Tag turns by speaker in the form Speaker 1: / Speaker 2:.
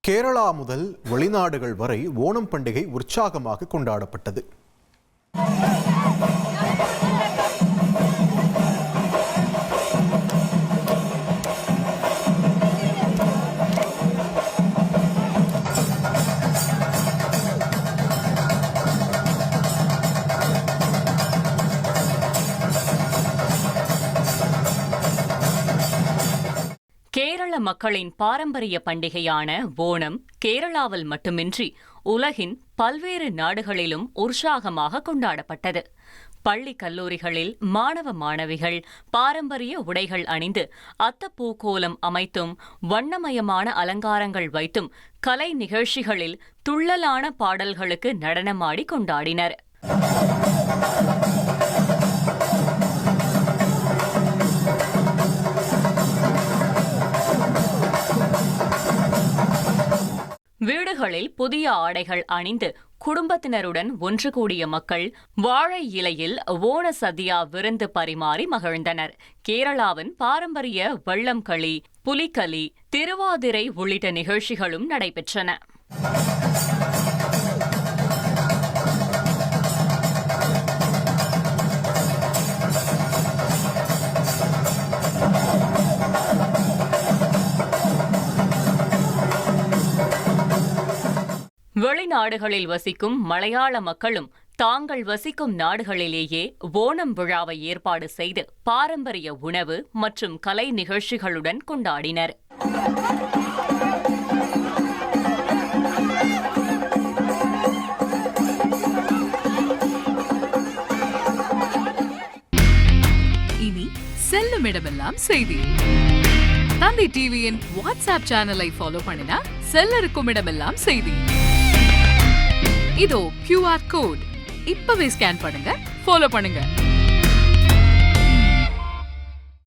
Speaker 1: கேரளா முதல் வெளிநாடுகள் வரை ஓணம் பண்டிகை உற்சாகமாக கொண்டாடப்பட்டது.
Speaker 2: கேரள மக்களின் பாரம்பரிய பண்டிகையான ஓணம் கேரளாவில் மட்டுமின்றி உலகின் பல்வேறு நாடுகளிலும் உற்சாகமாக கொண்டாடப்பட்டது. பள்ளி கல்லூரிகளில் மாணவ மாணவிகள் பாரம்பரிய உடைகள் அணிந்து அத்தப்பூக்கோலம் அமைத்தும் வண்ணமயமான அலங்காரங்கள் வைத்தும் கலை நிகழ்ச்சிகளில் துள்ளலான பாடல்களுக்கு நடனமாடி கொண்டாடினர். வீடுகளில் புதிய ஆடைகள் அணிந்து குடும்பத்தினருடன் ஒன்று கூடிய மக்கள் வாழை இலையில் ஓண சதியா விருந்து பரிமாறி மகிழ்ந்தனர். கேரளாவின் பாரம்பரிய வள்ளம் களி, புலிகளி, திருவாதிரை உள்ளிட்ட நிகழ்ச்சிகளும் நடைபெற்றன. வெளிநாடுகளில் வசிக்கும் மலையாள மக்களும் தாங்கள் வசிக்கும் நாடுகளிலேயே ஓணம் விழாவை ஏற்பாடு செய்து பாரம்பரிய உணவு மற்றும் கலை நிகழ்ச்சிகளுடன் கொண்டாடினர்.
Speaker 3: இனி செல்லும் இடமெல்லாம் செய்தி. தந்தை டிவியின் வாட்ஸ்அப் சேனலை ஃபாலோ பண்ணினா செல்ல இருக்கும் இடமெல்லாம் செய்தி. இதோ QR கோட் இப்பவே ஸ்கேன் பண்ணுங்க, ஃபாலோ பண்ணுங்க.